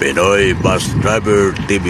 Pinoy Bus Driver TV.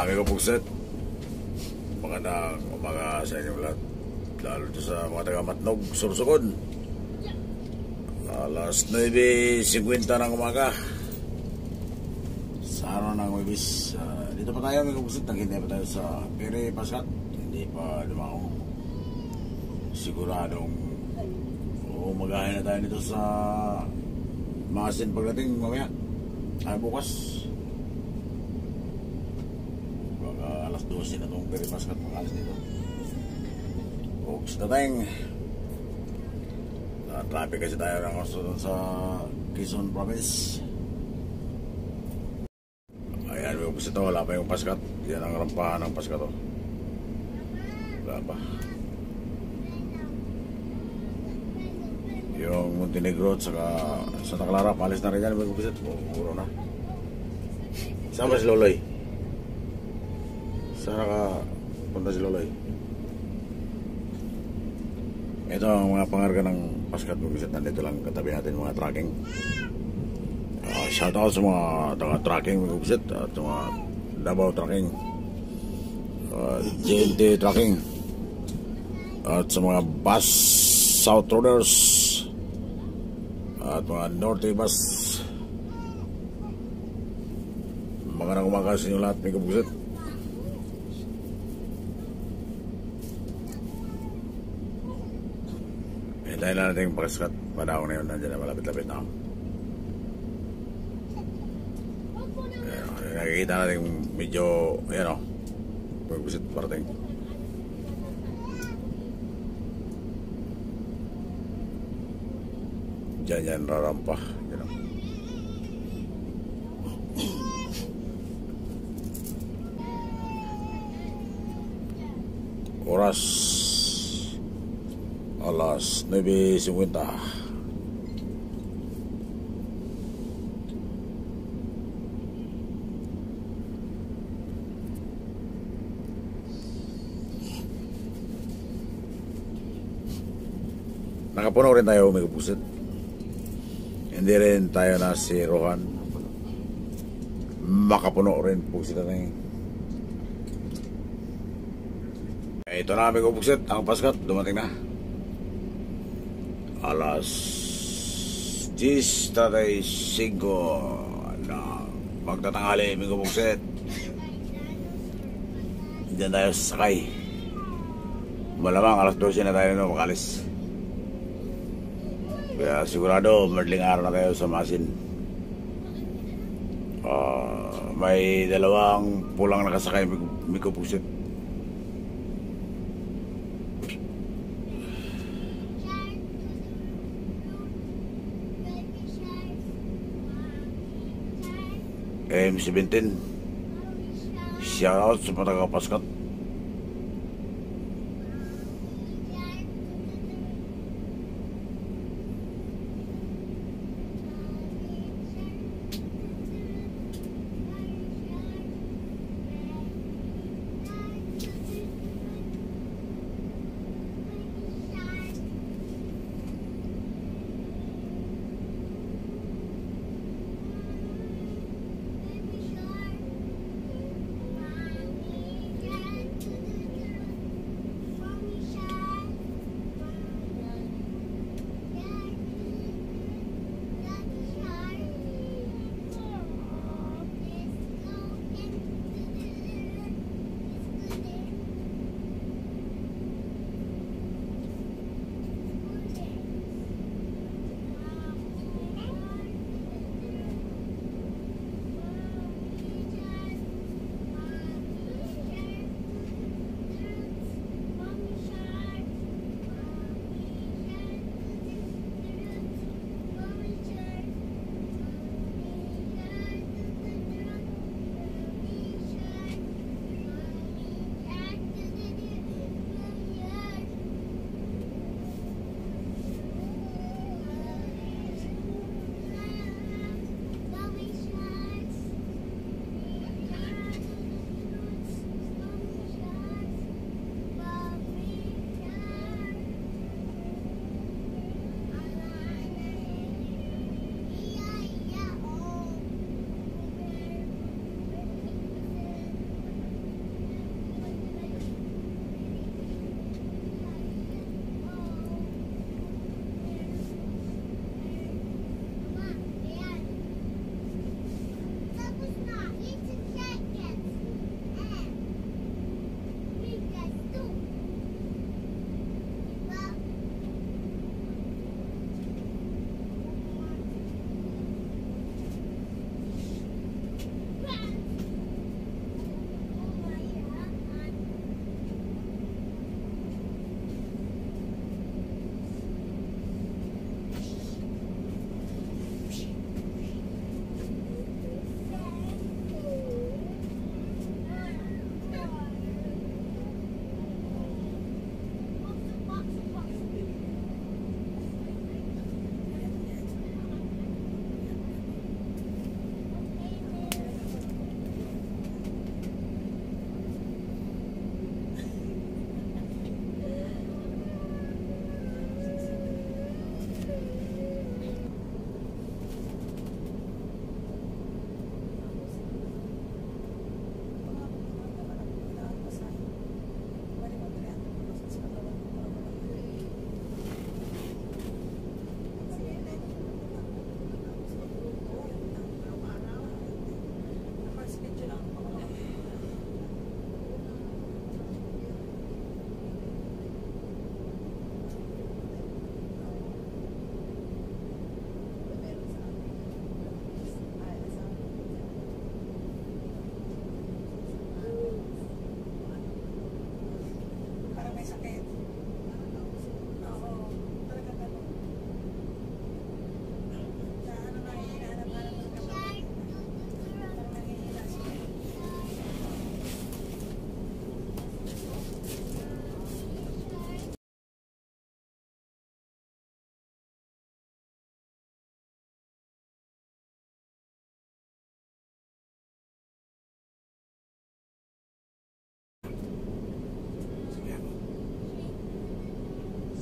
Amigo Pugset, magandang umaga sa inyo lahat, lalo sa mga taga-Matnog, Sorsogon. Alas 9:50 ng umaga sa araw ng Webis. Dito pa tayo, amigo Pugset, naghintay pa tayo sa Pere Paskat. Hindi pa lumako. Siguradong umagahin na tayo dito sa Masin pagdating mamaya ay bukas. Alas 12 na itong Pere Paskat makalis dito. Oops, dating traffic kasi tayo ng kasunod sa Quezon Province. Ayan, may upos ito, wala pa yung Paskat. Yan ang rampahan ng Paskat to. Wala pa. Yung Montenegro at saka Santa Clara, palis na rin yan, may upos ito. Puro na. Saan ba si Loloy? Sana ka punta si Loloy. Ito ang mga pangarga ng Paskat Bugisit. Nandito lang katabi natin mga tracking. Shoutout sa mga taga-tracking Bugisit at sa mga Davao tracking, JNT tracking, at sa mga bus South Roaders at mga Norte bus. Magandang umaga sa inyo lahat, mga Bugisit. Dahil na natin yung Paskat, panahon na yun, nandiyan na malapit-lapit na. Nakikita natin medyo, yan o, Bugisit parating. Diyan rarampa, yan o. Oras alas 9:50. Nakapuno rin tayo, mga Pusit. Hindi rin tayo na si Rohan. Makapuno rin po sila na yun. Ito na, mga Pusit, ang Paskat dumating na. Alas 10:35 na magtatanghali, mga Pugset. Diyan tayo sasakay. Malamang alas 12 na tayo na makalis. Kaya sigurado madaling araw na tayo sa Masin. May dalawang pulang nakasakay, mga Pugset. M17. Shoutout sa mga taga-Paskat.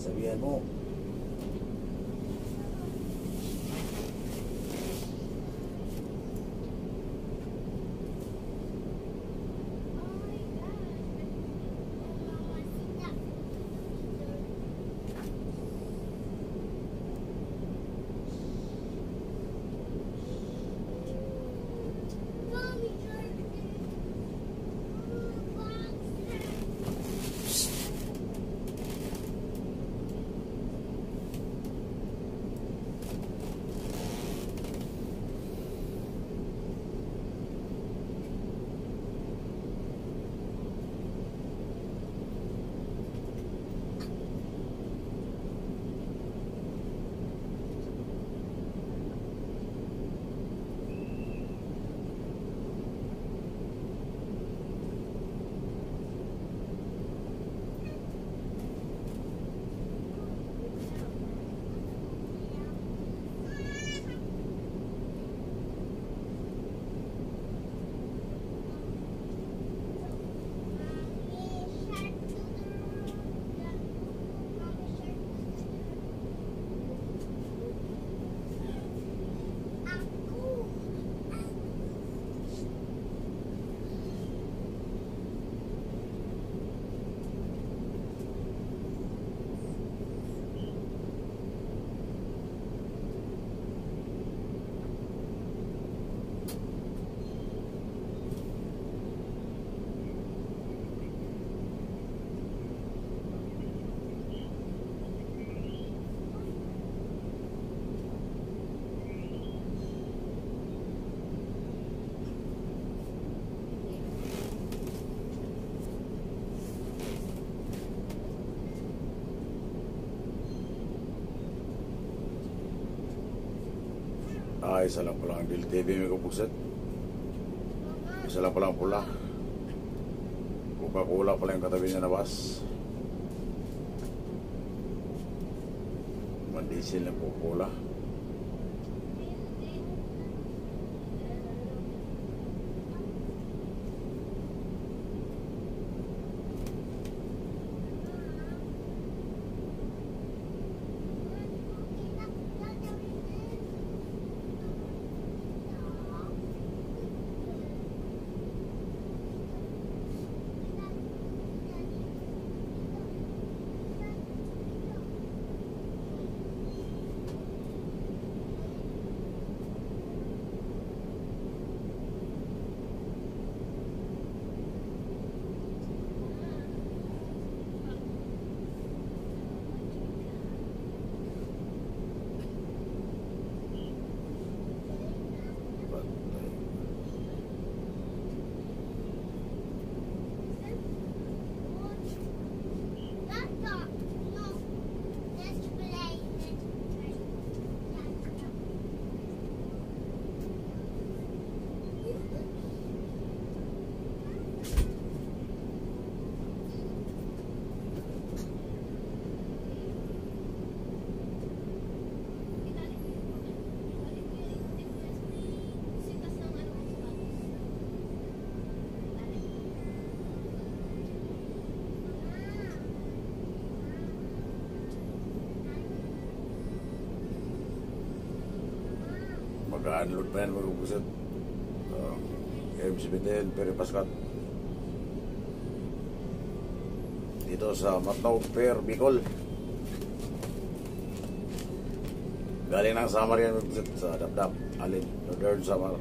Sabihan mo. Isa lang pala ang DLTV may kapugset. Isa lang pala ang pula. Coca-Cola pala yung katabi niya na bus. Mandisil na Coca-Cola. Mag-unload pa yan mga kapugset. M17 Pere Pascat dito sa Matlaw Fair, Bicol. Galing ng Samar yan mga kapugset, sa Dapdap Alin, Northern Samar.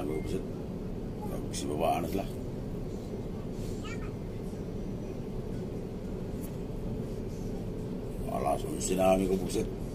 amigo Pusit. Nagsibabaan na sila. Alas 11 na amigo Pusit.